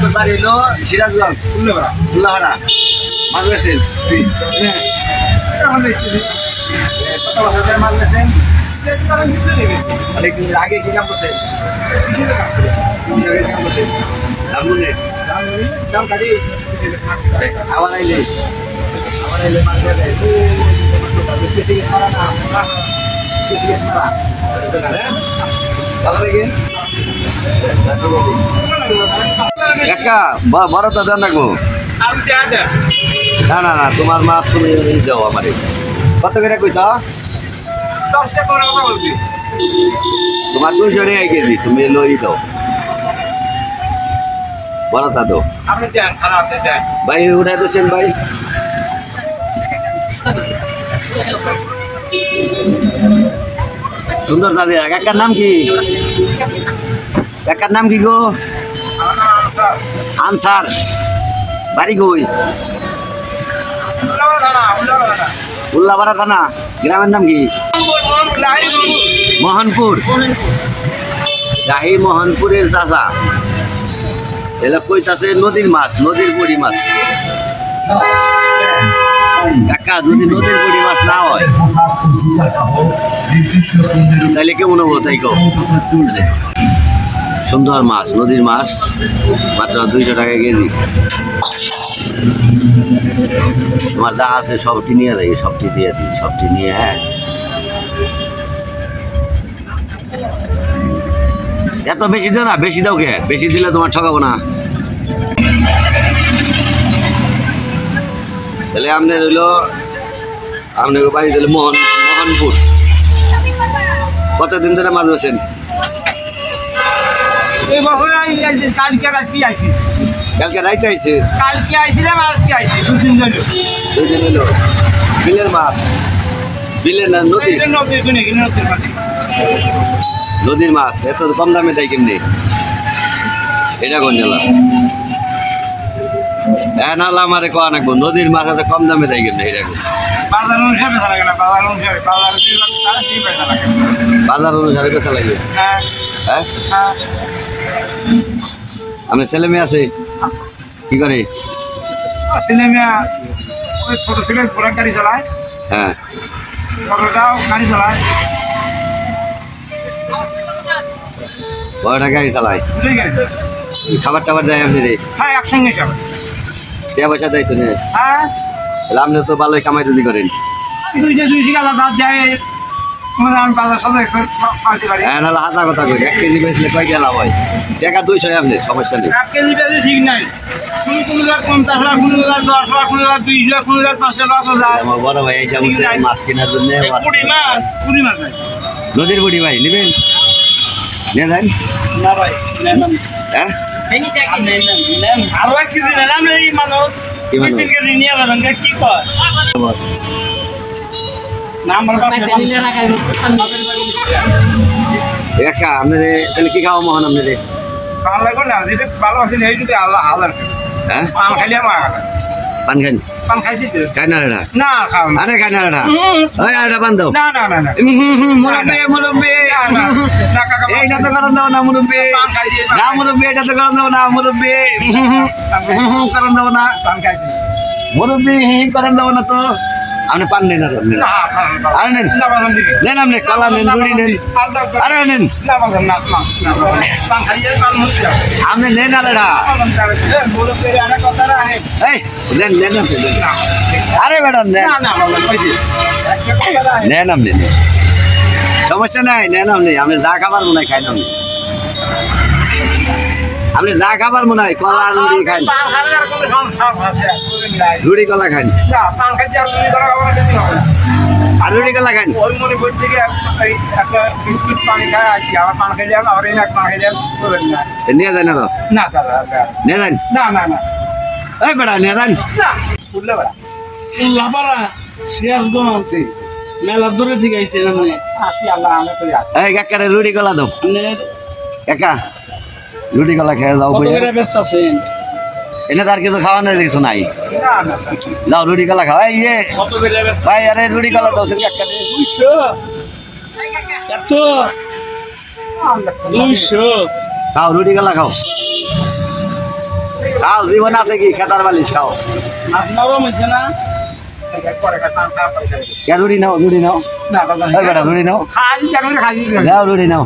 আপনার বাড়ি হলো সিরাজগঞ্জ উল্লাহারা মাছ বেছেন কত বছর ধরে মাছ বেছেন অনেকদিন আগে কি কাম করছেন আবার আইলে মাছ ভালো লাগে একা বড় তো দেন রাখবো না না না তোমার মাছ তুমি যাও আমার কত করে কইছ তোমার 200 টাকা কেজি তুমি লই দাও বড়টা দাও ভাই উঠাই দিচ্ছেন ভাই সুন্দর জাদে একার নাম কি একার নাম কি গো আনসার বাড়ি কই উল্লাপাড়া থানা গ্রামের নাম কি মোহনপুর রাহি মোহনপুরের চাচা এলা কইতাছে নদীর মাছ নদীর বড়ি মাছ কাকা যদি নদীর বড়ি মাছ না হয় তাহলে কেমন হবো তাই কো সুন্দর মাছ নদীর মাছ মাত্র 200 টাকা কেজি তোমার যা আছে সবটি নিয়ে যাই সবটি দিয়ে দিই সবটি নিয়ে হ্যাঁ এত বেশি দাও না বেশি দাও কে বেশি দিলে তোমার ঠকাবো না তাহলে আপনার হইলো আপনার বাড়ি তাহলে মোহনপুর কতদিন ধরে মাছ বেছেন কালকে রাইতে আইছে দুদিন হলো বিলের মাছ বিলের না নদীর মাছ এত কম দামে দেয় কেমনি এটা কোন জেলা হ্যাঁ নাহলে আমারে কোয়া নাকবো নদীর মাছ এত কম দামে দেয় কেমনি এটা বাজার অনুসারে বেচা লাগে হ্যাঁ আপনার ছেলে মেয়ে আছে কি করে ছেলে মেয়ে ছোট ছেলে ঘোড়ার গাড়ি চালায় হ্যাঁ বড়টাও গাড়ি চালায় বড়টা গাড়ি চালায় খাবার টাবার দেয় আপনি রে হ্যাঁ একসঙ্গে খাবে টাকা পয়সা দেয় তো না হ্যাঁ আপনি তো ভালোই কামাই রুজি করেন 200 টাকা দাঁত দেয় আমি বাজার সাথে পাইতে পারি হ্যাঁ নাহলে হাজার কথা কই 1 কেজি বেচলে কয় টাকা লাভ হয় টাকা 200 আপনি সমস্যা নেই 1 কেজি বেচলে ঠিক নাই কোন লাখ 50 লাখ কোন লাখ 10 লাখ কোন লাখ 20 লাখ কোন লাখ 5 লাখ যায় আমার বড় ভাই এইসব মাছ কেনার জন্য পুরি মাছ নাই নদীর বুড়ি ভাই নেবেন নিয়ে যান না ভাই নেন হ্যাঁ নেন আরো 1 কেজি নেন এই মানুষ 2-3 কেজি নিয়ে যাবেন কি কয় নাম্বার একা আপনাদের তাহলে কি খাওয়া মহান আপনাদের খাওয়া লাগবে না যেটা ভালো আছে এই যদি আল্লাহ হাজার হ্যাঁ পান খাইলে আমার পান খান পান খাইছি তো খাই না রেডা না খাও না আরে খাই না রেডা ওই আরেটা বান দাও না না না না মুরব্বি না কাকা এইটা তো করেন দাও না মুরব্বি পান খাইছি না মুরব্বি এটা তো করেন দাও না মুরব্বি করেন দাও না পান খাইছি মুরব্বি করেন দাও না তো আপনি পান নেন আর না আরে নেন না বাজান দিছি নেন আপনি কলা নেন রুড়ি নেন আরে নেন না বাজান না পান খাইছে পান মুছে আপনি নেন আর এটা বলো করে আরে কথা রাখে এই নেন নেন আপনি নেন। আরে ম্যাডাম নেন না না বাজান কইছি একটা কথা রাখে নেন আপনি নেন সমস্যা নাই নেন আপনি যা খাবার মনে হয় খাই না আপনি যা খাবার মনে হয় কলা রুড়ি খান পান খাইলে আর কোনো সমস্যা আছে রুড়ি কলা খান না পান খাইছে আর তুমি করা খাবার খেতে হবে আর রুড়ি কলা খান ওই মনে বই থেকে একটা বিস্কুট পানি খায় আসি আবার পান খাইলে আর এই পান খাইলে চলবে না নিয়ে যান আর না দাদা নিয়ে যান না না না এই বেড়া নিয়ে যান না উঠলে বেড়া লাপাড়া সিরাজগঞ্জ মেলা দূরে ঠিক আছে আপনি আসি আল্লাহ আমি তো যাই এই কাকারে রুড়ি কলা দাও আপনার কাকা রুটি কলা খেয়ে যাও কত করে ব্যস্ত আছেন এনে তার কিছু খাওয়ানোর কিছু নাই না না যাও রুটি কলা খাও এই যে কত করে ব্যস্ত ভাই আরে রুটি কলা দাও সেটা কাকা 200 এত 200 খাও রুটি কলা খাও খাও জীবন আছে কি খেতার বালিশ খাও নরম হয়েছে না কে রুটি নাও রুটি নাও ওই বেটা রুটি নাও নাও রুটি নাও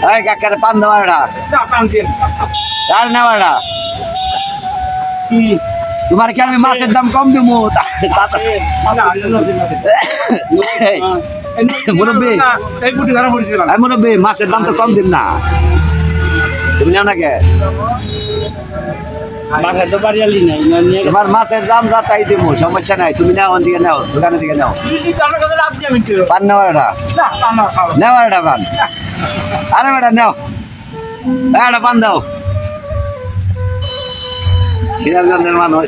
এই কাকারে পান দেওয়া এটা আর নেওয়া এটা তোমার কি আমি মাছের দাম কম দেবো মুরব্বী মুরব্বী মাছের দাম তো কম দিন না তুমি নেও না কে বাসায় তো বাড়ি আলি নাই তোমার মাছের দাম যা তাই দিব সমস্যা নাই তুমি নাও দিকে নাও দোকানের দিকে নাও পান নেওয়া এটা নেওয়া এটা পান আরে বেটা নাও এটা পান দাও সিরাজগঞ্জের মানুষ